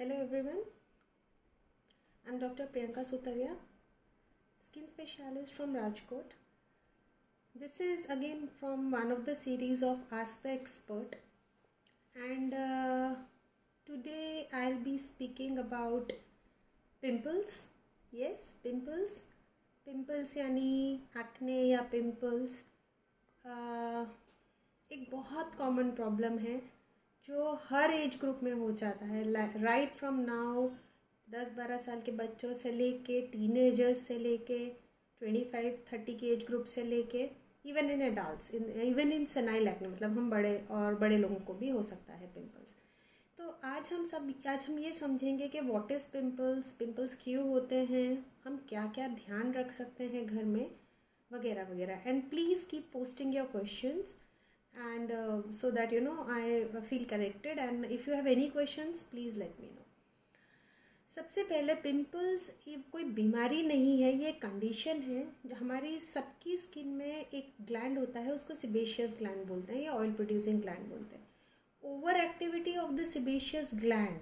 Hello everyone, I'm Dr. Priyanka Sutaria, skin specialist from Rajkot. This is again from one of the series of Ask the Expert, and today I'll be speaking about pimples. Yes, pimples यानी acne या pimples एक बहुत common problem है जो हर age group में हो जाता है. राइट फ्रॉम नाउ 10-12 साल के बच्चों से लेके टीनेजर्स से लेके 25-30 के एज ग्रुप से लेके even in adults, even in senile acne, मतलब हम बड़े लोगों को भी हो सकता है पिंपल्स. तो आज हम ये समझेंगे कि व्हाट इज़ पिंपल्स क्यों होते हैं, हम क्या क्या ध्यान रख सकते हैं घर में, वगैरह वगैरह. And please keep posting your questions and so that I feel corrected, and if you have any questions please let me know. सबसे पहले पिंपल्स ये कोई बीमारी नहीं है, ये कंडीशन है. जो हमारी सबकी स्किन में एक ग्लैंड होता है उसको सिबेशियस ग्लैंड बोलते हैं या ऑयल प्रोड्यूसिंग ग्लैंड बोलते हैं. Over activity of the sebaceous gland,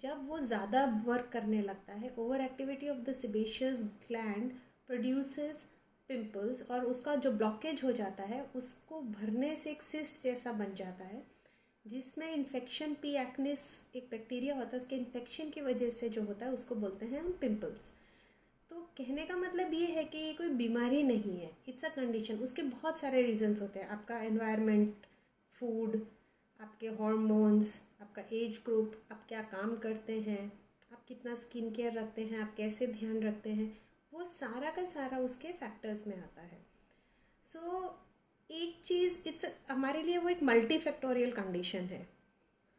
जब वो ज़्यादा वर्क करने लगता है, over activity of the sebaceous gland produces pimples, और उसका जो ब्लॉकेज हो जाता है उसको भरने से एक सिस्ट जैसा बन जाता है जिसमें इन्फेक्शन, पी एक्निस एक बैक्टीरिया होता है, उसके इन्फेक्शन की वजह से जो होता है उसको बोलते हैं हम पिंपल्स. तो कहने का मतलब ये है कि ये कोई बीमारी नहीं है, इट्स अ कंडीशन. उसके बहुत सारे रीजंस होते हैं. आपका एनवायरनमेंट, फूड, आपके हॉर्मोन्स, आपका एज ग्रुप, आप क्या काम करते हैं, आप कितना स्किन केयर रखते हैं, आप कैसे ध्यान रखते हैं, वो सारा का सारा उसके फैक्टर्स में आता है. सो एक चीज़ हमारे लिए वो एक मल्टी फैक्टोरियल कंडीशन है,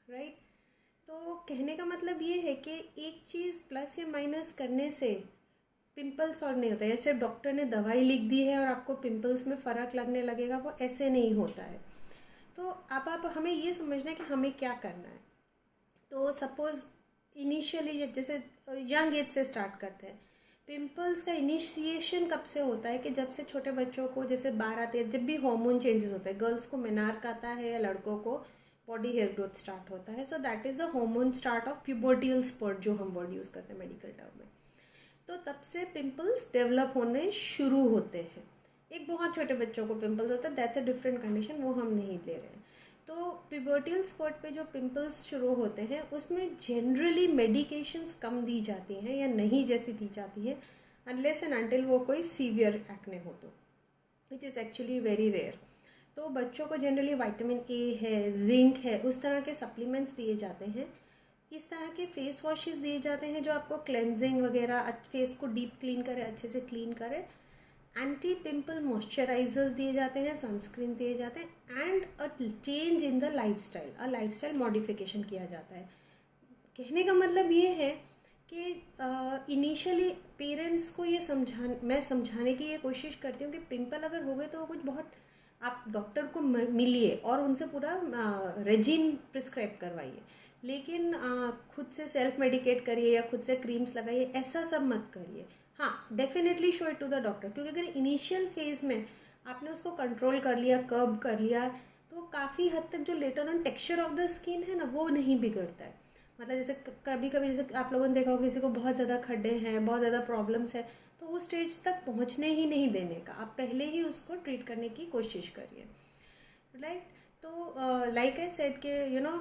राइट. तो कहने का मतलब ये है कि एक चीज़ प्लस या माइनस करने से पिंपल सॉल्व नहीं होता है. जैसे डॉक्टर ने दवाई लिख दी है और आपको पिंपल्स में फ़र्क लगने लगेगा, वो ऐसे नहीं होता है. तो अब आप हमें ये समझना है कि हमें क्या करना है. तो सपोज़ इनिशियली जैसे यंग एज से स्टार्ट करते हैं. पिंपल्स का इनिशिएशन कब से होता है कि जब से छोटे बच्चों को, जैसे 12-13, जब भी हार्मोन चेंजेस होते हैं, गर्ल्स को मेनार्क आता है या लड़कों को बॉडी हेयर ग्रोथ स्टार्ट होता है. So that is the hormone start of pubertal spurt, जो हम वर्ड यूज़ करते हैं मेडिकल टर्म में. तो तब से पिंपल्स डेवलप होने शुरू होते हैं. एक बहुत छोटे बच्चों को पिंपल्स होता है, दैट्स अ डिफरेंट कंडीशन, वो हम नहीं ले रहे हैं. तो प्यूबर्टियल स्पॉट पे जो पिंपल्स शुरू होते हैं उसमें जनरली मेडिकेशंस कम दी जाती हैं या नहीं जैसी दी जाती है, अनलेस एंड अनटिल वो कोई सीवियर एक्ने हो, तो which is actually very rare. तो बच्चों को जनरली विटामिन ए है, जिंक है, उस तरह के सप्लीमेंट्स दिए जाते हैं. इस तरह के फेस वॉशेस दिए जाते हैं जो आपको क्लेंजिंग वगैरह, फेस को डीप क्लीन करे, अच्छे से क्लीन करे. एंटी पिंपल मॉइस्चराइजर्स दिए जाते हैं, सनस्क्रीन दिए जाते हैं, and a change in the lifestyle, lifestyle modification किया जाता है. कहने का मतलब ये है कि इनिशियली पेरेंट्स को ये मैं समझाने की ये कोशिश करती हूँ कि पिंपल अगर हो गए तो कुछ बहुत, आप डॉक्टर को मिलिए और उनसे पूरा रेजिम प्रिस्क्राइब करवाइए, लेकिन खुद से सेल्फ मेडिकेट करिए या खुद से क्रीम्स लगाइए, ऐसा सब मत करिए. हाँ, definitely show it to the doctor, क्योंकि अगर इनिशियल फेज में आपने उसको कंट्रोल कर लिया, कर्ब कर लिया, तो काफ़ी हद तक जो later on texture of the skin है ना, वो नहीं बिगड़ता है. मतलब जैसे कभी कभी जैसे आप लोगों ने देखा होगा किसी को बहुत ज़्यादा खड्डे हैं, बहुत ज़्यादा प्रॉब्लम्स है, तो उस स्टेज तक पहुँचने ही नहीं देने का, आप पहले ही उसको ट्रीट करने की कोशिश करिए, राइट. तो लाइक आई सेड के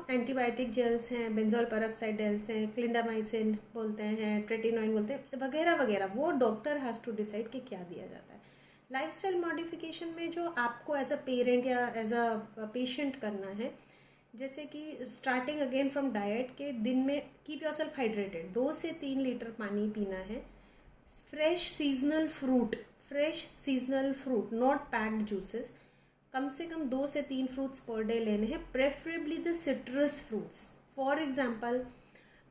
एंटीबायोटिक जेल्स हैं, बेंजोल पेरोक्साइड जेल्स हैं, क्लिंडामाइसिन बोलते हैं, ट्रेटिनोइन बोलते हैं, वगैरह वगैरह, वो डॉक्टर हैज़ टू डिसाइड कि क्या दिया जाता है. लाइफस्टाइल मॉडिफिकेशन में जो आपको एज अ पेरेंट या एज अ पेशेंट करना है, जैसे कि स्टार्टिंग अगेन फ्रॉम डाइट, के दिन में कीप योर सेल्फ हाइड्रेटेड, 2 से 3 लीटर पानी पीना है. Fresh seasonal fruit, not packed juices, कम से कम 2 से 3 फ्रूट्स पर डे लेने हैं, preferably the citrus fruits. For example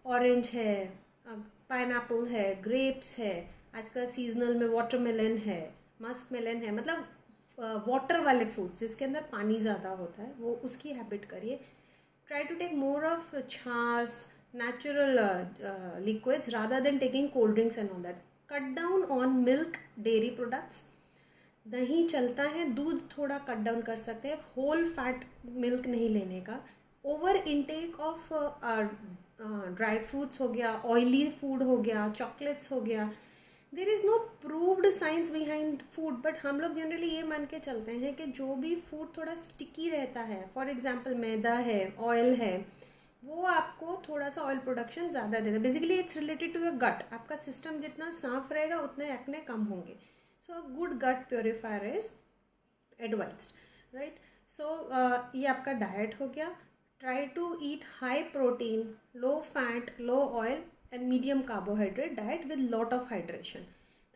orange है, पाइनएप्पल है, ग्रेप्स है, आजकल सीजनल में वाटरमेलन है, मस्क मेलन है, मतलब वाटर वाले फ्रूट्स जिसके अंदर पानी ज़्यादा होता है, वो उसकी हैबिट करिए. Try to take more of chhachh, natural liquids rather than taking cold drinks and all that. Cut down on milk, dairy products. दही चलता है, दूध थोड़ा कट डाउन कर सकते हैं, होल फैट मिल्क नहीं लेने का. Over intake of dry fruits हो गया, ऑयली फूड हो गया, चॉकलेट्स हो गया, there is no proved science behind food, but हम लोग जनरली ये मान के चलते हैं कि जो भी फूड थोड़ा स्टिकी रहता है, फॉर एग्जाम्पल मैदा है, ऑयल है, वो आपको थोड़ा सा ऑयल प्रोडक्शन ज़्यादा देता है. Basically it's related to your gut. आपका सिस्टम जितना साफ रहेगा उतने एक्ने कम होंगे. So good gut purifier is advised, right. So ये आपका डाइट हो गया. Try to eat high protein, low fat, low oil and medium carbohydrate diet with lot of hydration.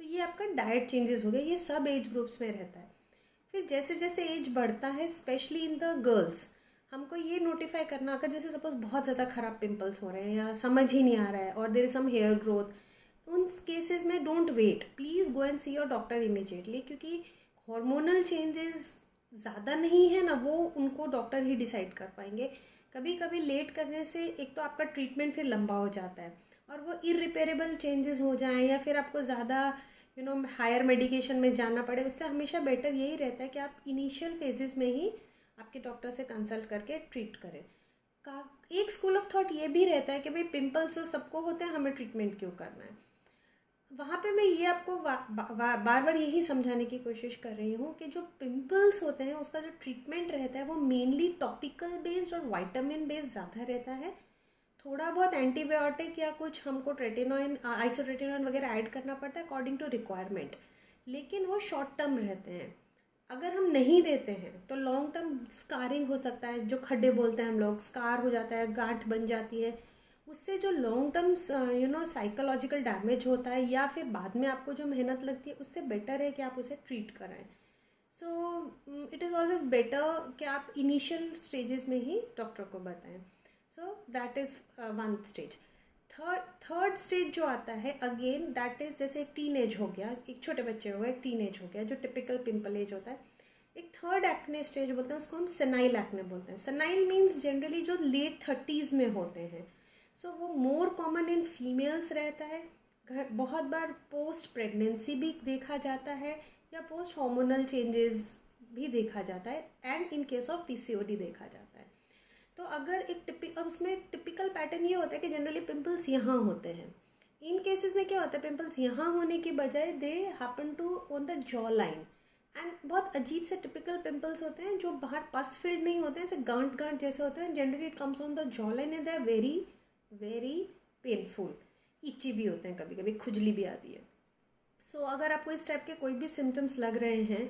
तो ये आपका डाइट चेंजेस हो गया. ये सब एज ग्रुप्स में रहता है. फिर जैसे जैसे एज बढ़ता है, स्पेशली इन द गर्ल्स, हमको ये नोटिफाई करना, अगर जैसे सपोज बहुत ज़्यादा खराब पिंपल्स हो रहे हैं या समझ ही नहीं आ रहा है और there is some hair growth, उन केसेस में don't wait, please go and see your doctor immediately. क्योंकि हार्मोनल चेंजेस ज़्यादा नहीं है ना, वो उनको डॉक्टर ही डिसाइड कर पाएंगे. कभी कभी लेट करने से एक तो आपका ट्रीटमेंट फिर लंबा हो जाता है और वो इरिपेरेबल चेंजेस हो जाएं या फिर आपको ज़्यादा हायर मेडिकेशन में जाना पड़े. उससे हमेशा बेटर यही रहता है कि आप इनिशियल फेजेस में ही आपके डॉक्टर से कंसल्ट करके ट्रीट करें. एक स्कूल ऑफ थॉट ये भी रहता है कि भाई पिंपल्स तो सबको होते हैं, हमें ट्रीटमेंट क्यों करना है. वहाँ पे मैं ये आपको बार बार यही समझाने की कोशिश कर रही हूँ कि जो पिंपल्स होते हैं उसका जो ट्रीटमेंट रहता है वो मेनली टॉपिकल बेस्ड और विटामिन बेस्ड ज़्यादा रहता है. थोड़ा बहुत एंटीबायोटिक या कुछ हमको ट्रेटिनोइन, आइसोट्रेटिनोइन वगैरह ऐड करना पड़ता है अकॉर्डिंग टू रिक्वायरमेंट, लेकिन वो शॉर्ट टर्म रहते हैं. अगर हम नहीं देते हैं तो लॉन्ग टर्म स्कारिंग हो सकता है, जो खड्डे बोलते हैं हम लोग, स्कार हो जाता है, गांठ बन जाती है. उससे जो लॉन्ग टर्म साइकोलॉजिकल डैमेज होता है या फिर बाद में आपको जो मेहनत लगती है, उससे बेटर है कि आप उसे ट्रीट कराएं. सो इट इज़ ऑलवेज बेटर कि आप इनिशियल स्टेजेस में ही डॉक्टर को बताएं. सो that is one stage. Third stage जो आता है अगेन, दैट इज जैसे एक टीन एज हो गया, एक छोटे बच्चे हो गए, एक टीन एज हो गया जो टिपिकल पिंपल एज होता है. एक थर्ड एक्ने स्टेज बोलते हैं, उसको हम सेनाइल एक्ने बोलते हैं. सेनाइल मीन्स जनरली जो लेट 30s में होते हैं. सो वो मोर कॉमन इन फीमेल्स रहता है. बहुत बार पोस्ट प्रेगनेंसी भी देखा जाता है या पोस्ट हार्मोनल चेंजेस भी देखा जाता है, and in case of PCOD देखा जाता है. तो अगर अब उसमें एक टिपिकल पैटर्न ये होता है कि जनरली पिंपल्स यहाँ होते हैं. इन केसेस में क्या होता है, पिंपल्स यहाँ होने की बजाय they happen to on the jaw line, and बहुत अजीब से टिपिकल पिंपल्स होते हैं जो बाहर पस फिल्ड नहीं होते हैं, ऐसे गांठ गांठ जैसे होते हैं. Generally it comes on the jaw line and they are very very painful, itchy भी होते हैं, कभी कभी खुजली भी आती है. सो अगर आपको इस टाइप के कोई भी सिम्टम्स लग रहे हैं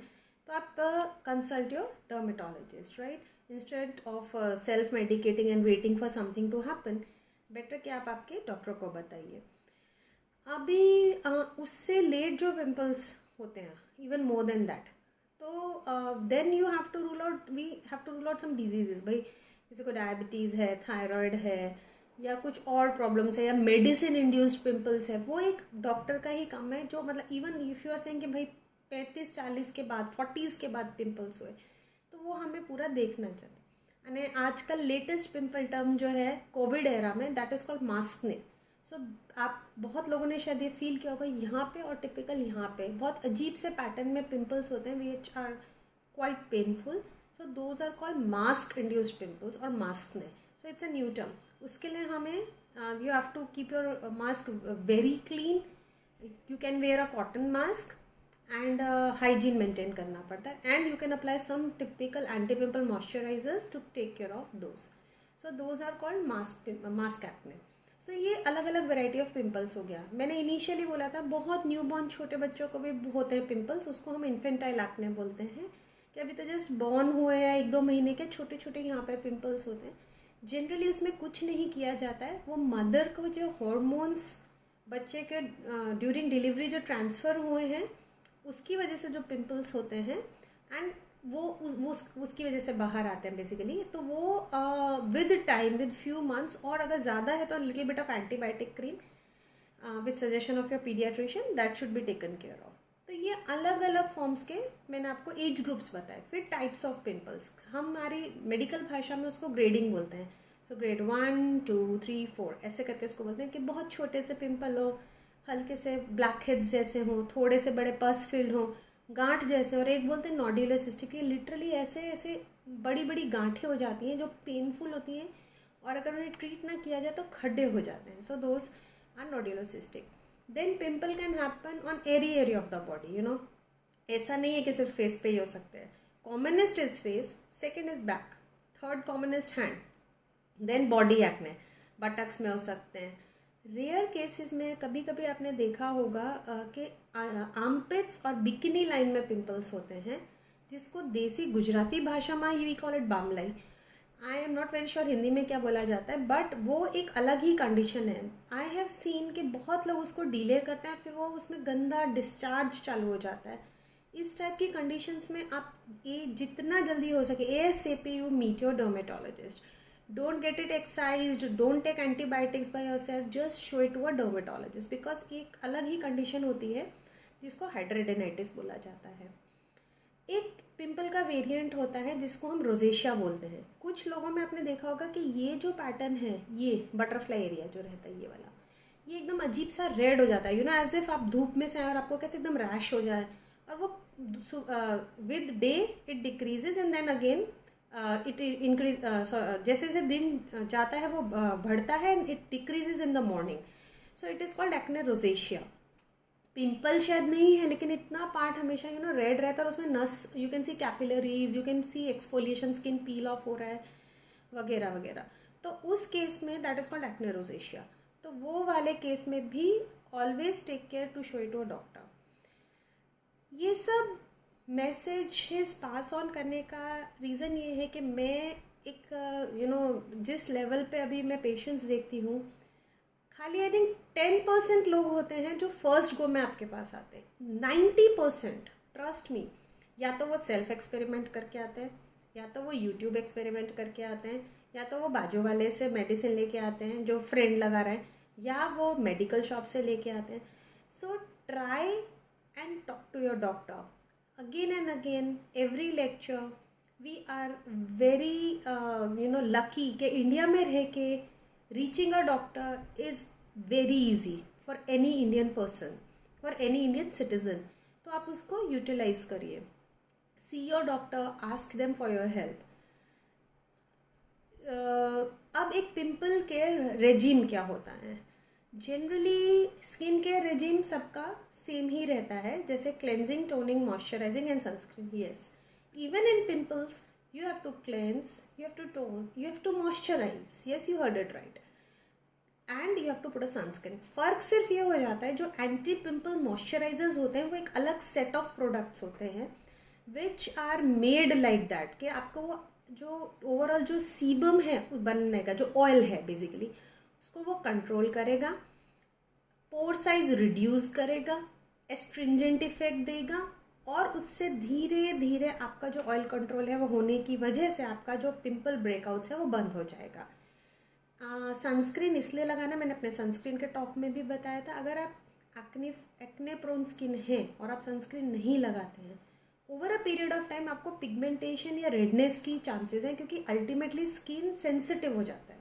तो आप consult your dermatologist, right. Instead of self medicating and waiting for something to happen, better कि आप आपके डॉक्टर को बताइए. अभी उससे लेट जो पिंपल्स होते हैं, इवन मोर देन दैट, तो then you have to rule out, we have to rule out some diseases. भाई किसी को डायबिटीज़ है, थायराइड है, या कुछ और प्रॉब्लम्स है, या मेडिसिन इंड्यूस्ड पिंपल्स है, वो एक डॉक्टर का ही काम है. जो मतलब even if you are saying कि भाई 35-40 के बाद, 40s के बाद पिंपल्स हुए, तो वो हमें पूरा देखना चाहिए. यानी आजकल लेटेस्ट पिंपल टर्म जो है कोविड एरा में, दैट इज़ कॉल्ड मास्कने. सो आप बहुत लोगों ने शायद ये फील किया होगा, यहाँ पे और टिपिकल यहाँ पे बहुत अजीब से पैटर्न में पिंपल्स होते हैं which are quite painful. So those are called mask induced pimples और maskne. So it's a new term. उसके लिए हमें you have to keep your mask very clean. You can wear a cotton mask and hygiene maintain करना पड़ता है, and you can apply some typical anti pimple moisturisers to take care of those. So those are called mask acne. So ये अलग अलग variety of pimples हो गया. मैंने initially बोला था बहुत न्यू बॉर्न छोटे बच्चों को भी होते हैं पिंपल्स, उसको हम इन्फेंटाइल एक्ने बोलते हैं, कि अभी तो जस्ट बॉर्न हुए या 1-2 महीने के छोटे छोटे यहाँ पे पिंपल्स होते हैं. जनरली उसमें कुछ नहीं किया जाता है. वो मदर को जो हॉर्मोन्स बच्चे के ड्यूरिंग डिलीवरी जो ट्रांसफ़र हुए हैं उसकी वजह से जो पिंपल्स होते हैं, एंड वो उसकी वजह से बाहर आते हैं बेसिकली. तो वो with time, with few months, और अगर ज़्यादा है तो little bit of antibiotic cream with suggestion of your paediatrician, that should be taken care of. तो ये अलग अलग फॉर्म्स के मैंने आपको एज ग्रुप्स बताए. फिर टाइप्स ऑफ पिंपल्स, हमारी मेडिकल भाषा में उसको ग्रेडिंग बोलते हैं. सो ग्रेड 1, 2, 3, 4 ऐसे करके उसको बोलते हैं, कि बहुत छोटे से पिंपल हो, हल्के से ब्लैक हेड्स जैसे हों, थोड़े से बड़े पस फिल्ड हों, गांठ जैसे, और एक बोलते हैं नोड्यूलर सिस्टिक। ये लिटरली ऐसे ऐसे बड़ी बड़ी गांठें हो जाती हैं जो पेनफुल होती हैं, और अगर उन्हें ट्रीट ना किया जाए तो खड्डे हो जाते हैं। So those are nodular cystic. Then pimple can happen on एरी area of the body, you know. ऐसा नहीं है कि सिर्फ फेस पे ही हो सकते हैं। Commonest is face, second is back, third commonest hand, then body acne, buttocks में हो सकते हैं। रेयर केसेस में कभी कभी आपने देखा होगा कि आर्मपिट्स और बिकिनी लाइन में पिंपल्स होते हैं, जिसको देसी गुजराती भाषा में we call it bamlai. I am not very sure Hindi में क्या बोला जाता है, बट वो एक अलग ही कंडीशन है। आई हैव सीन कि बहुत लोग उसको डिले करते हैं, फिर वो उसमें गंदा डिस्चार्ज चालू हो जाता है। इस टाइप की कंडीशंस में आप ये जितना जल्दी हो सके ASAP you meet your dermatologist. Don't get it excised, don't take antibiotics by yourself, just show it to a dermatologist, because एक अलग ही कंडीशन होती है जिसको हाइड्रेडेनाइटिस बोला जाता है। एक पिंपल का वेरिएंट होता है जिसको हम रोजेशिया बोलते हैं। कुछ लोगों में आपने देखा होगा कि ये जो पैटर्न है, ये बटरफ्लाई एरिया जो रहता है ये वाला, ये एकदम अजीब सा रेड हो जाता है, यू नो, एज इफ आप धूप में से आए और आपको कैसे एकदम रैश हो जाए, और वो with day it decreases and then again it increase, जैसे जैसे दिन जाता है वो बढ़ता है, it decreases in the morning. So it is called acne rosacea. Pimple शायद नहीं है, लेकिन इतना पार्ट हमेशा यू नो रेड रहता है, और उसमें नस, you can see capillaries, you can see exfoliation, skin peel off हो रहा है वगैरह वगैरह। तो उस केस में that is called acne rosacea. तो वो वाले केस में भी always take care to show it to a doctor. ये सब मैसेजेस पास ऑन करने का रीज़न ये है कि मैं एक यू नो जिस लेवल पे अभी मैं पेशेंट्स देखती हूँ, खाली आई थिंक 10% लोग होते हैं जो फर्स्ट गो में आपके पास आते हैं। 90% ट्रस्ट मी, या तो वो सेल्फ एक्सपेरिमेंट करके आते हैं, या तो वो यूट्यूब एक्सपेरिमेंट करके आते हैं, या तो वो बाजू वाले से मेडिसिन लेके आते हैं जो फ्रेंड लगा रहा है, या वो मेडिकल शॉप से लेके आते हैं। So try and talk to your doctor again and again every lecture. We are very lucky कि इंडिया में रह के reaching a doctor is very easy for any Indian person, for any Indian citizen. तो आप उसको utilize करिए। See your doctor, ask them for your help. अब एक पिंपल केयर रेजिम क्या होता है? जनरली स्किन केयर रेजिम सबका सेम ही रहता है, जैसे cleansing, toning, moisturising and sunscreen. Yes, even in pimples you have to cleanse, you have to tone, you have to moisturise. Yes, you heard it right. And you have to put a sunscreen. फर्क सिर्फ ये हो जाता है, जो anti pimple moisturisers होते हैं वो एक अलग सेट ऑफ प्रोडक्ट्स होते हैं which are made like that, कि आपको वो जो ओवरऑल जो सीबम है बनने का, जो ऑयल है बेसिकली, उसको वो कंट्रोल करेगा, पोर साइज रिड्यूस करेगा, एस्ट्रिंजेंट इफेक्ट देगा, और उससे धीरे धीरे आपका जो ऑयल कंट्रोल है वो होने की वजह से आपका जो पिंपल ब्रेकआउट्स है वो बंद हो जाएगा। सनस्क्रीन इसलिए लगाना, मैंने अपने सनस्क्रीन के टॉक में भी बताया था। अगर आप एक्ने प्रोन स्किन है और आप सनस्क्रीन नहीं लगाते हैं, over a period of time आपको पिगमेंटेशन या रेडनेस की चांसेस हैं, क्योंकि अल्टीमेटली स्किन सेंसिटिव हो जाता है।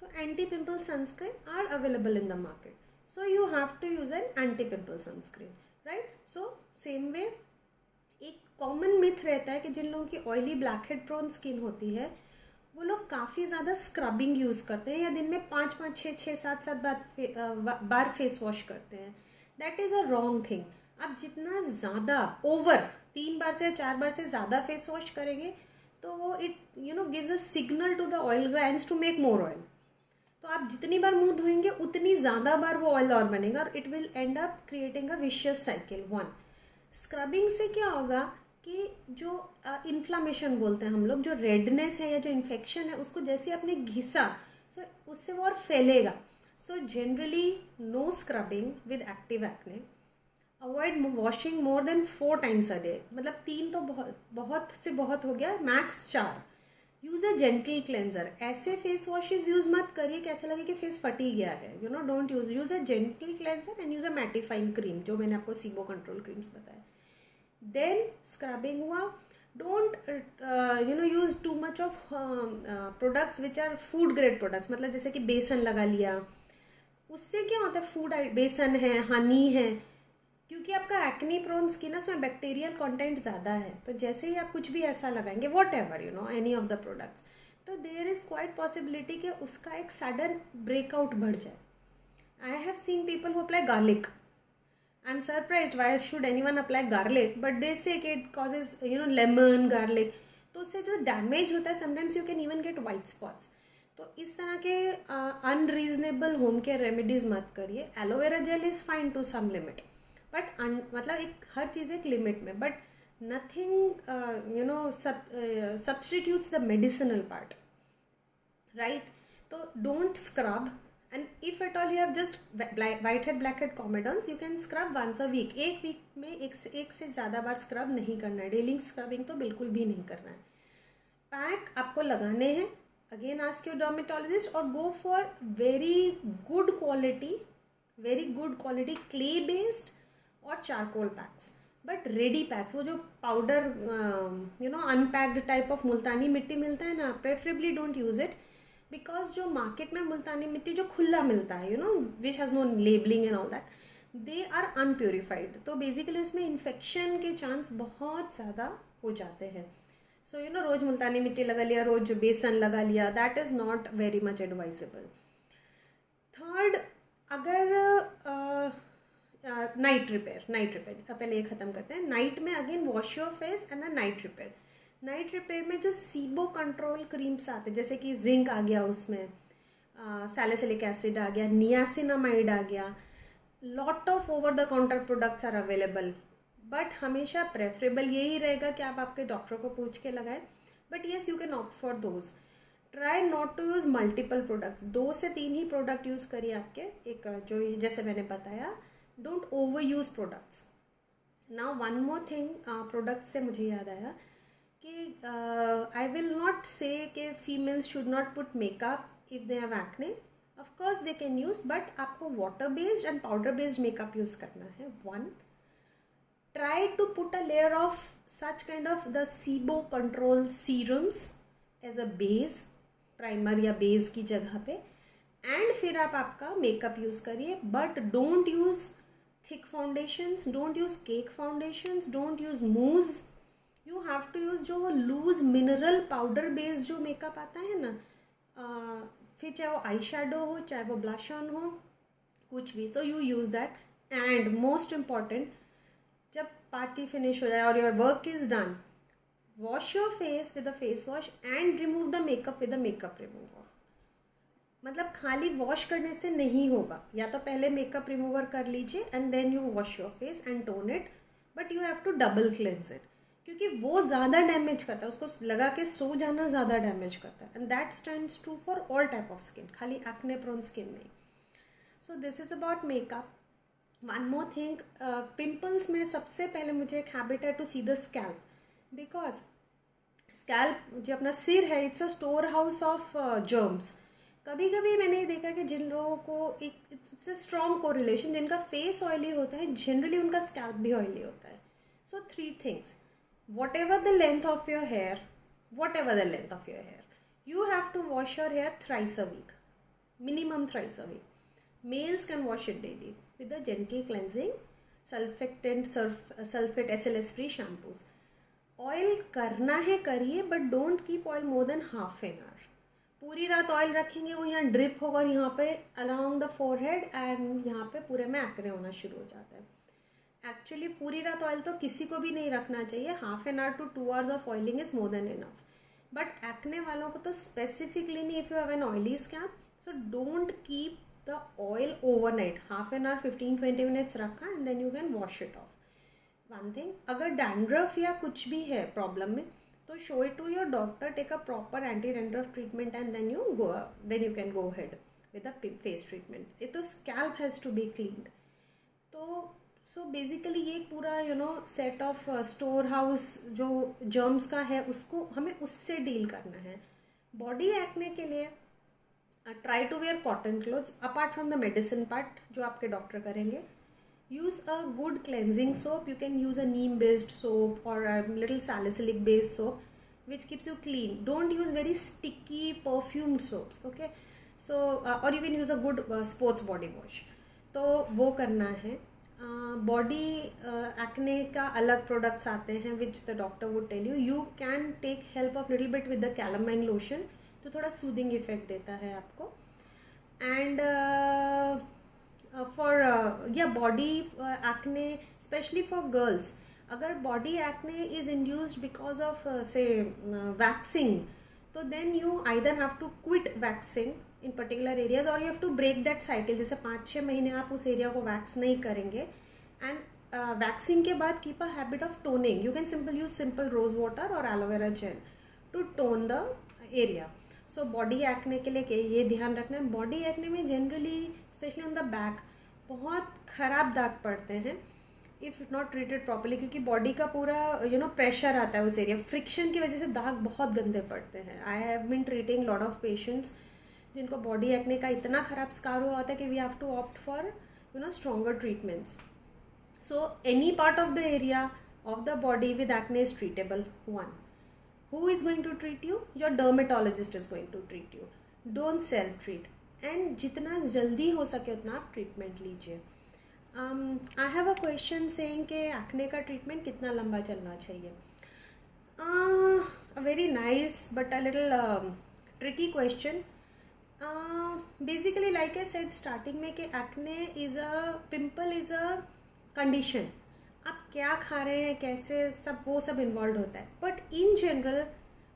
तो anti pimple sunscreen are available in the market, so you have to use an anti pimple sunscreen, right. So same way एक कॉमन मिथ रहता है कि जिन लोगों की oily blackhead prone skin होती है वो लोग काफ़ी ज़्यादा स्क्रबिंग यूज़ करते हैं, या दिन में 5-5, 6-6, 7-7 बार फेस वॉश करते हैं। That is a wrong thing. आप जितना ज़्यादा ओवर 3 बार से 4 बार से ज़्यादा फेस वॉश करेंगे तो वो it gives a signal to the oil glands to make more oil. तो आप जितनी बार मुंह धोएंगे उतनी ज़्यादा बार वो ऑयल और बनेगा, और it will and up creating a vicious cycle. 1, scrubbing से क्या होगा कि जो इन्फ्लामेशन बोलते हैं हम लोग, जो रेडनेस है या जो इन्फेक्शन है, उसको जैसे आपने घिसा, सो उससे वो और फैलेगा। So generally no scrubbing with active acne. Avoid washing more than 4 times a day, मतलब 3 तो बहुत से बहुत हो गया, max 4। Use a gentle cleanser. ऐसे फेस वॉशेज यूज मत करिए कि ऐसा लगे कि फेस फटी गया है, don't use a gentle cleanser and use a mattifying cream, जो मैंने आपको सीबो कंट्रोल क्रीम्स बताया। देन स्क्रबिंग हुआ, don't use too much of products which are food grade products, मतलब जैसे कि बेसन लगा लिया, उससे क्या होता है, फूड बेसन है, हनी है, क्योंकि आपका एक्ने प्रोन स्किन है, उसमें बैक्टीरियल कंटेंट ज़्यादा है, तो जैसे ही आप कुछ भी ऐसा लगाएंगे, what ever you know any of the products, तो देयर इज़ क्वाइट पॉसिबिलिटी कि उसका एक सडन ब्रेकआउट बढ़ जाए. I have seen people who apply garlic. I am surprised why should anyone apply garlic, but they से कि it causes lemon garlic, तो उससे जो डैमेज होता है sometimes you can even get white spots. तो इस तरह के अनरीजनेबल होम केयर रेमेडीज मत करिए. Aloe vera gel is fine to some limit, but मतलब एक हर चीज़ एक लिमिट में, but nothing substitutes the medicinal part, right. तो don't scrub, and if at all you have just white head black head comedons, you can scrub once a week. एक week में एक से ज़्यादा बार स्क्रब नहीं करना है. डेली स्क्रबिंग तो बिल्कुल भी नहीं करना है. पैक आपको लगाने हैं, अगेन आस्क योर डर्मेटोलॉजिस्ट, और go for very good quality clay based और charcoal packs, but ready packs. वो जो पाउडर अनपैक्ड टाइप ऑफ मुल्तानी मिट्टी मिलता है ना, preferably don't use it, because जो मार्केट में मुल्तानी मिट्टी जो खुला मिलता है which has no labelling and all that, they are unpurified. तो बेसिकली उसमें इन्फेक्शन के चांस बहुत ज़्यादा हो जाते हैं. सो रोज़ मुल्तानी मिट्टी लगा लिया, रोज़ बेसन लगा लिया, that is not very much advisable. Third, अगर नाइट रिपेयर पहले ये ख़त्म करते हैं. नाइट में again wash your face and a night repair. Night repair में जो सीबो कंट्रोल क्रीम्स आते हैं, जैसे कि जिंक आ गया, उसमें सैलिसिलिक एसिड आ गया, नियासिनामाइड आ गया, lot of over the counter products are available, but हमेशा प्रेफरेबल यही रहेगा कि आप आपके डॉक्टर को पूछ के लगाएं. But yes, you can opt for those. Try not to use multiple products. 2 से 3 ही प्रोडक्ट यूज़ करिए आपके. एक जो जैसे मैंने बताया, don't over use products. Now one more thing, product से मुझे याद आया कि आई विल नॉट से कि females should not put makeup if they have acne. Of course they can use, but आपको water based and powder based makeup use करना है. 1, try to put a layer of such kind of the sebo control serums as a base, primer या base की जगह पे, and फिर आप आपका मेकअप यूज़ करिए. But don't use thick foundations, don't use cake foundations, don't use मूज. You have to use जो वो लूज मिनरल पाउडर बेस्ड जो मेकअप आता है ना, फिर चाहे वो आई शेडो हो, चाहे वो ब्लश ऑन हो, कुछ भी. So you use that. And most important, जब पार्टी फिनिश हो जाए और your work is done, wash your face with a face wash and remove the makeup with a makeup remover. मतलब खाली वॉश करने से नहीं होगा, या तो पहले मेकअप रिमूवर कर लीजिए and then you wash your face and tone it, but you have to double cleanse it, क्योंकि वो ज़्यादा डैमेज करता है. उसको लगा के सो जाना ज़्यादा डैमेज करता है. And that stands true for all type of skin, खाली एक्ने प्रोन स्किन नहीं. So this is about makeup. One more thing, pimples में सबसे पहले मुझे एक हैबिट है to see the scalp, because scalp जो अपना सिर है, it's a store house of germs. कभी कभी मैंने देखा कि जिन लोगों को इट्स अ स्ट्रॉन्ग कोरिलेशन, जिनका फेस ऑयली होता है, जनरली उनका स्कैल्प भी ऑयली होता है. सो 3 things, whatever the length of your hair, you have to wash your hair thrice a week, minimum thrice a week. Males can wash it daily with a gentle cleansing, sulfate SLS free shampoos. Oil करना है करिए, but don't keep oil more than half an hour. पूरी रात oil रखेंगे, वो यहाँ drip होगा और यहाँ पे along the forehead and यहाँ पे पूरे में एक्ने होना शुरू हो जाता है. एक्चुअली पूरी रात ऑयल तो किसी को भी नहीं रखना चाहिए. Half an hour to 2 hours of oiling is more than enough. But acne वालों को तो स्पेसिफिकली नहीं, if you have an oily scalp, so don't keep the oil overnight. Half an hour 15-20 minutes रखा and then you can wash it off. One thing, अगर dandruff या कुछ भी है प्रॉब्लम में, तो show it to your doctor, take a proper anti dandruff treatment and then you can go head with a face treatment. ये तो scalp has to be cleaned. तो सो बेसिकली ये पूरा सेट ऑफ स्टोर हाउस जो germs का है, उसको हमें उससे डील करना है. बॉडी एक्ने के लिए try to wear cotton clothes apart from the medicine part जो आपके डॉक्टर करेंगे. Use a good cleansing soap. You can use a neem based soap और little salicylic based soap which keeps you clean. Don't use very sticky perfumed soaps. Okay, so और you can use a good sports body wash. तो वो करना है. Body acne का अलग products आते हैं which the doctor would tell you. You can take help of little bit with the calamine lotion, तो थोड़ा सूदिंग इफेक्ट देता है आपको. एंड फॉर या body acne specially for girls, अगर body acne is induced because of say waxing, तो then you either have to quit waxing in particular areas or you have to break that cycle. जैसे 5-6 महीने आप उस area को wax नहीं करेंगे, and waxing के बाद keep a habit of toning. You can simple use simple rose water और aloe vera gel to tone the area. So body acne के लिए ये ध्यान रखना है. बॉडी एक्ने में generally specially on the back बहुत खराब दाग पड़ते हैं इफ़ नॉट ट्रीटेड प्रॉपरली, क्योंकि बॉडी का पूरा प्रेशर आता है उस एरिया. फ्रिक्शन की वजह से दाग बहुत गंदे पड़ते हैं. I have been treating lot of patients जिनको बॉडी एक्ने का इतना खराब स्कार हुआ होता है कि we have to opt for stronger treatments. So any part of the area of the body with acne is treatable. One, who is going to treat you? Your dermatologist is going to treat you. Don't self treat, and जितना जल्दी हो सके उतना आप treatment लीजिए. I have a question saying कि acne का treatment कितना लंबा चलना चाहिए. A very nice but a little tricky question. Basically like I said starting में कि acne is a pimple is a condition. आप क्या खा रहे हैं, कैसे, सब वो सब इन्वॉल्व होता है. बट इन जनरल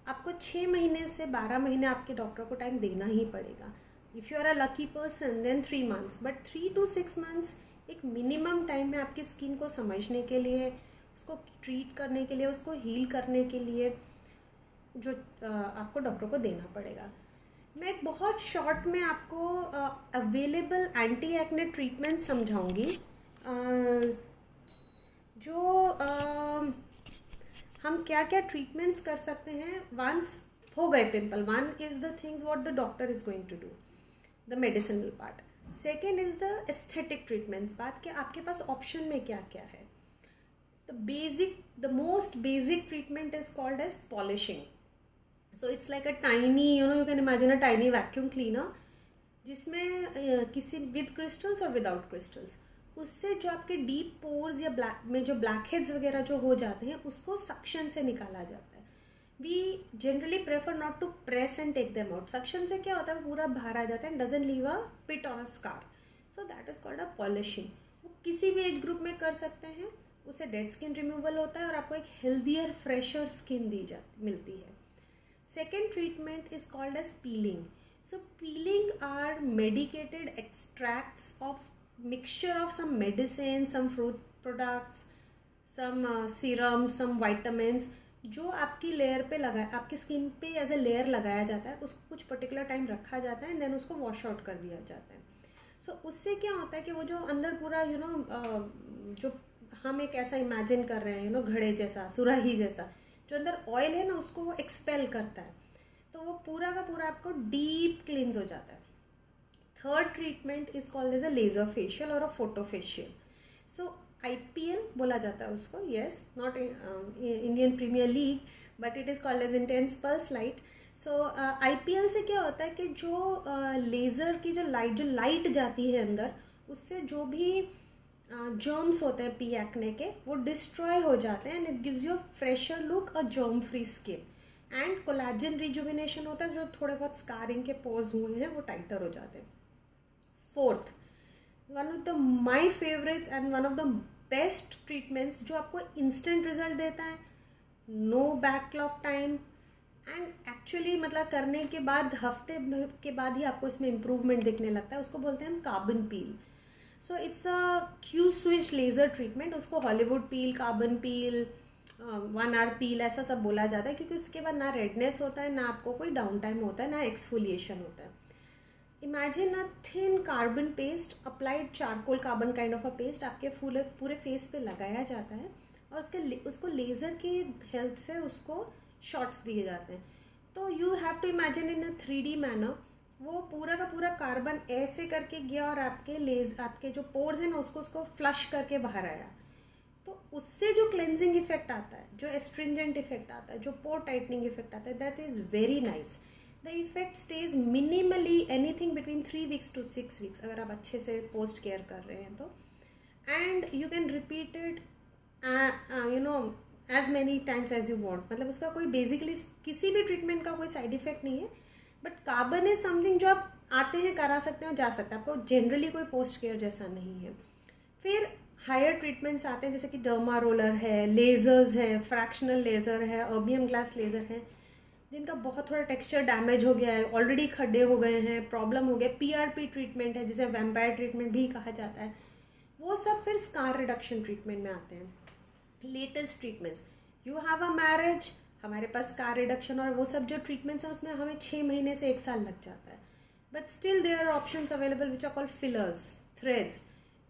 आपको 6 महीने से 12 महीने आपके डॉक्टर को टाइम देना ही पड़ेगा. If you are a lucky person then 3 months, बट 3 to 6 months एक मिनिमम टाइम है आपकी स्किन को समझने के लिए, उसको ट्रीट करने के लिए, उसको हील करने के लिए, जो आपको डॉक्टर को देना पड़ेगा. मैं एक बहुत शॉर्ट में आपको अवेलेबल एंटी एक्ने ट्रीटमेंट समझाऊंगी. जो हम क्या क्या ट्रीटमेंट्स कर सकते हैं वंस हो गए pimple. One is the things what the doctor is going to do, the medicinal part. Second is the aesthetic treatments. बात कि आपके पास ऑप्शन में क्या क्या है. The most basic treatment is called as polishing. So it's like a tiny you can imagine a tiny vacuum cleaner जिसमें किसी विद क्रिस्टल्स और विदाउट क्रिस्टल्स, उससे जो आपके डीप पोर्स या ब्लैक में जो ब्लैक हेड्स वगैरह जो हो जाते हैं उसको सक्शन से निकाला जाता है. We generally prefer not to press and take them out. Suction से क्या होता है, पूरा बाहर आ जाता है and doesn't leave a pit और a scar. So that is called a polishing. वो किसी भी एज ग्रुप में कर सकते हैं. उससे डेड स्किन रिमूवल होता है और आपको एक हेल्दियर फ्रेशर स्किन मिलती है. Second treatment is called as peeling. So peeling are medicated extracts of mixture of some medicine, some fruit products, some serums, some vitamins, जो आपकी लेयर पे आपकी स्किन पे एज ए लेयर लगाया जाता है. उसको कुछ पर्टिकुलर टाइम रखा जाता है एंड देन उसको वॉश आउट कर दिया जाता है. सो उससे क्या होता है कि वो जो अंदर पूरा जो हम एक ऐसा इमेजिन कर रहे हैं घड़े जैसा, सुराही जैसा, जो अंदर ऑयल है ना उसको वो एक्सपेल करता है. तो वो पूरा का पूरा आपको डीप क्लींस हो जाता है. Third treatment is called as a laser facial और a photo facial. So IPL बोला जाता है उसको. Yes, not Indian Premier League, but it is called as intense pulse light. So IPL से क्या होता है कि जो लेज़र की जो लाइट जाती है अंदर, उससे जो भी जर्म्स होते हैं पी एक्ने के वो डिस्ट्रॉय हो जाते हैं and it gives you a fresher look, a germ free skin, and collagen rejuvenation होता है. जो थोड़े बहुत स्कारिंग के पोज हुए हैं वो टाइटर हो जाते हैं. Fourth, one of the my favourites and one of the best treatments जो आपको इंस्टेंट रिजल्ट देता है, no backlog time, and actually मतलब करने के बाद हफ्ते के बाद ही आपको इसमें इम्प्रूवमेंट दिखने लगता है. उसको बोलते हैं हम carbon peel. So it's a Q switch laser treatment. उसको हॉलीवुड पील, कार्बन पील, 1 hour पील ऐसा सब बोला जाता है, क्योंकि उसके बाद ना रेडनेस होता है, ना आपको कोई डाउन टाइम होता है, ना एक्सफोलिएशन होता है. Imagine a thin carbon paste applied charcoal carbon kind of a paste आपके पूरे फेस पे लगाया जाता है और उसको लेज़र की हेल्प से उसको शॉट्स दिए जाते हैं. तो you have to imagine in a 3D manner. वो पूरा का पूरा कार्बन ऐसे करके गया और आपके जो पोर्स हैं ना उसको फ्लश करके बाहर आया. तो उससे जो क्लेंजिंग इफेक्ट आता है, जो एस्ट्रिंजेंट इफेक्ट आता है, जो पोर टाइटनिंग इफेक्ट आता है, that is very nice. The effect stage minimally anything between 3 weeks to 6 weeks अगर आप अच्छे से पोस्ट केयर कर रहे हैं तो. And you can repeat it as many times as you want. मतलब उसका कोई बेसिकली किसी भी ट्रीटमेंट का कोई साइड इफेक्ट नहीं है. बट कार्बन इज समथिंग जो आप आते हैं, करा सकते हैं, जा सकते हैं. आपको जनरली कोई पोस्ट केयर जैसा नहीं है. फिर हायर ट्रीटमेंट्स आते हैं जैसे कि डर्मा रोलर है, लेजर्स है, फ्रैक्शनल लेज़र है, अर्बियम ग्लास लेज़र है, जिनका बहुत थोड़ा टेक्सचर डैमेज हो गया है, ऑलरेडी खड्डे हो गए हैं, प्रॉब्लम हो गया. PRP ट्रीटमेंट है जिसे वैम्पायर ट्रीटमेंट भी कहा जाता है. वो सब फिर स्कार रिडक्शन ट्रीटमेंट में आते हैं. Latest treatments, you have a marriage, हमारे पास स्कार रिडक्शन और वो सब जो ट्रीटमेंट्स हैं उसमें हमें 6 महीने से 1 साल लग जाता है. But still there are options available which are called fillers, threads,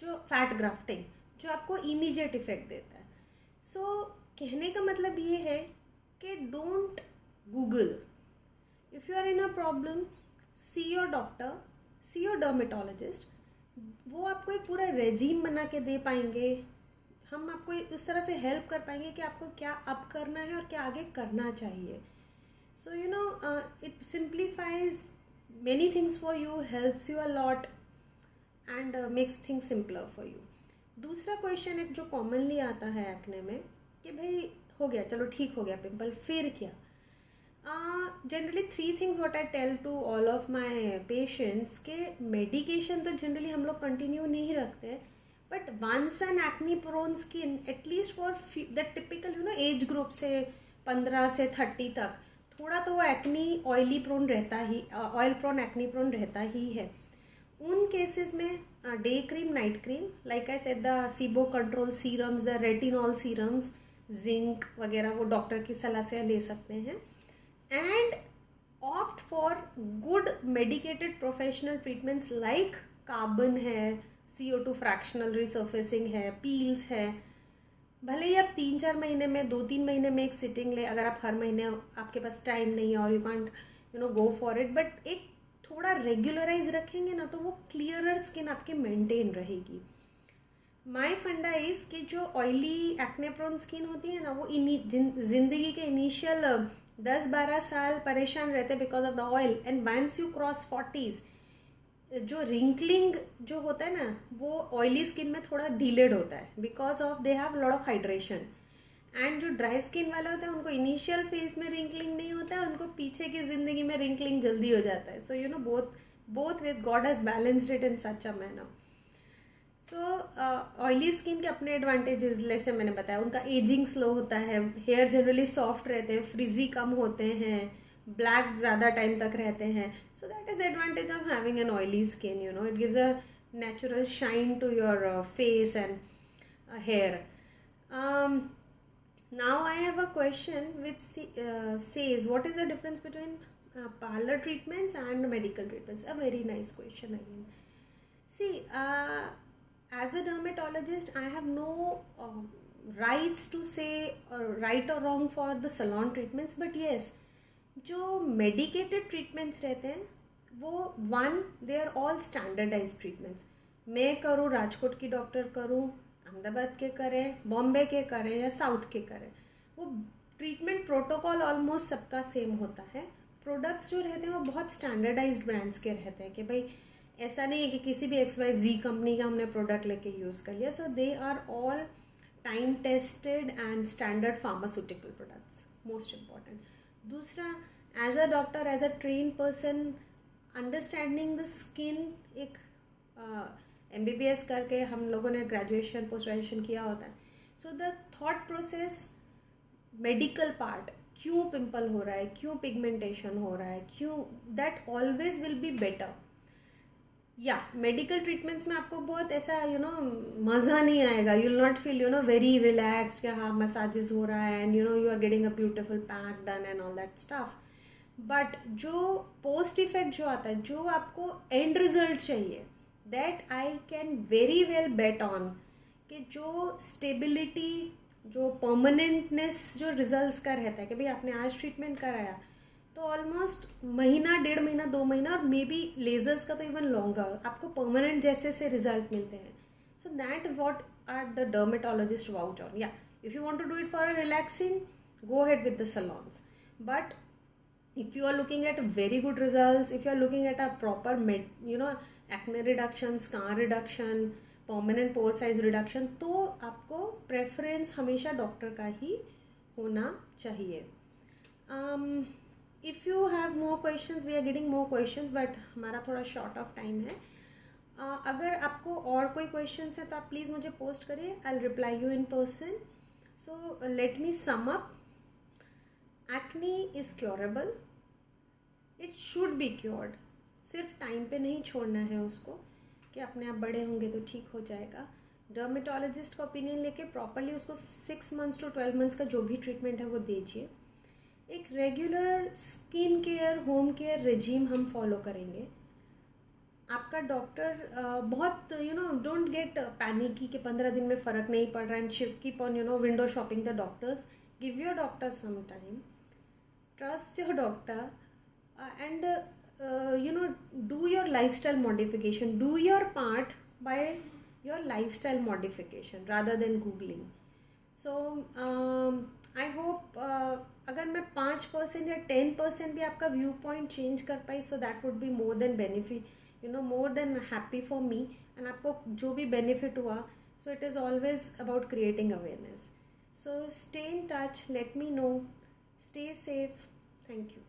जो फैट ग्राफ्टिंग, जो आपको इमीडिएट इफेक्ट देता है. सो कहने का मतलब ये है कि don't Google. If you are in a problem, see your doctor, see your dermatologist. वो आपको एक पूरा रेजीम बना के दे पाएंगे. हम आपको उस तरह से हेल्प कर पाएंगे कि आपको क्या अब करना है और क्या आगे करना चाहिए. So you know it simplifies many things for you, helps you a lot and makes things simpler for you. दूसरा क्वेश्चन एक जो कॉमनली आता है एक्ने में कि भाई हो गया, चलो ठीक हो गया पिंपल, फिर क्या. Generally 3 things what I tell to all of my patients के मेडिकेशन तो जनरली हम लोग कंटिन्यू नहीं रखते. But once an acne prone skin, at least for the typical age group से 15 से 30 तक, थोड़ा तो वो एक्नी ऑयली प्रोन रहता ही, ऑयल प्रोन एक्नी प्रोन रहता ही है. उन केसेस में day cream, night cream, like I said the sebo control serums, the retinol serums, zinc वगैरह वो डॉक्टर की सलाह से ले सकते हैं. And opt for good medicated professional treatments like carbon है, CO2 फ्रैक्शनल रिसर्फेसिंग है, पील्स है. भले ही आप 3-4 महीने में, 2-3 महीने में एक सिटिंग ले, अगर आप हर महीने आपके पास टाइम नहीं है और you can't go for it, but एक थोड़ा रेगुलराइज रखेंगे ना तो वो क्लियरर स्किन आपकी मेंटेन रहेगी. माई फंडा इज कि जो ऑयली एक्ने प्रोन स्किन होती है ना, वो जिंदगी के इनिशियल 10-12 साल परेशान रहते हैं because of the oil. And once you cross 40s, जो रिंकलिंग जो होता है ना, वो ऑयली स्किन में थोड़ा डिलेड होता है because of they have lot of hydration. And जो ड्राई स्किन वाले होते हैं उनको इनिशियल फेज में रिंकलिंग नहीं होता है, उनको पीछे की जिंदगी में रिंकलिंग जल्दी हो जाता है. So both with God has balanced it in such a manner. So oily skin के अपने एडवांटेजेस जैसे मैंने बताया, उनका एजिंग स्लो होता है, हेयर जनरली सॉफ्ट रहते हैं, फ्रिजी कम होते हैं, ब्लैक ज़्यादा टाइम तक रहते हैं. So that is the advantage of having an oily skin, it gives a natural shine to your face and hair. Now I have a question which says, what is the difference between parlor treatments and medical treatments? A very nice question again. See, as a dermatologist, I have no rights to say right or wrong for the salon treatments, but yes, जो medicated treatments रहते हैं वो they are all standardise treatments. मैं करूँ, राजकोट की doctor करूँ, अहमदाबाद के करें, बॉम्बे के करें या साउथ के करें, वो ट्रीटमेंट प्रोटोकॉल ऑलमोस्ट सबका सेम होता है. प्रोडक्ट्स जो रहते हैं वो बहुत स्टैंडर्डाइज्ड ब्रांड्स के रहते हैं कि भाई ऐसा नहीं है कि किसी भी XYZ कंपनी का हमने प्रोडक्ट लेके यूज़ कर लिया. So they are all time tested and standard pharmaceutical products, most important. दूसरा, as a doctor, as a train person, understanding the skin, एक MBBS करके हम लोगों ने ग्रेजुएशन, पोस्ट ग्रेजुएशन किया होता है. So the thought process, medical part, क्यों पिंपल हो रहा है, क्यों पिगमेंटेशन हो रहा है, क्यों, that always will be better. या मेडिकल ट्रीटमेंट्स में आपको बहुत ऐसा मज़ा नहीं आएगा. You will not feel very relaxed कि हाँ मसाजेस हो रहा है and you are getting a beautiful pack done and all that stuff. But जो पोस्ट इफेक्ट जो आता है, जो आपको एंड रिजल्ट चाहिए, that I can very well bet on कि जो स्टेबिलिटी, जो परमानेंटनेस जो रिजल्ट्स का रहता है कि भाई आपने आज ट्रीटमेंट कराया तो ऑलमोस्ट महीना, 1.5 महीना, 2 महीना, और मे बी लेजर्स का तो इवन लॉन्गर, आपको परमानेंट जैसे से रिजल्ट मिलते हैं. So that what are the dermatologist vouch on. या if you want to do it for relaxing, go ahead with the salons. But if you are looking at very good results, if you are looking at a proper acne reduction, scar reduction, permanent pore size reduction, तो आपको preference हमेशा doctor का ही होना चाहिए. If you have more questions, we are getting more questions, but हमारा थोड़ा short of time है. अगर आपको और कोई क्वेश्चंस है तो आप प्लीज़ मुझे पोस्ट करिए, I will reply you in person. So let me sum up. Acne is curable, it should be cured. सिर्फ टाइम पे नहीं छोड़ना है उसको कि अपने आप बड़े होंगे तो ठीक हो जाएगा. डर्मेटोलॉजिस्ट का ओपिनियन लेके प्रॉपरली उसको 6 मंथ्स टू 12 मंथ्स का जो भी ट्रीटमेंट है वो दीजिए. एक regular skin care, home care regime हम फॉलो करेंगे. आपका डॉक्टर बहुत डोंट गेट पैनिकी कि 15 दिन में फ़र्क नहीं पड़ रहा, and keep on window shopping the doctors. Give your doctor some time, trust your doctor, and do your lifestyle modification, do your part by your lifestyle modification rather than googling. So I hope अगर मैं 5% या 10% भी आपका view point change कर पाई, so that would be more than benefit, more than happy for me. And आपको जो भी बेनिफिट हुआ, so it is always about creating awareness. So stay in touch, let me know. Stay safe. Thank you.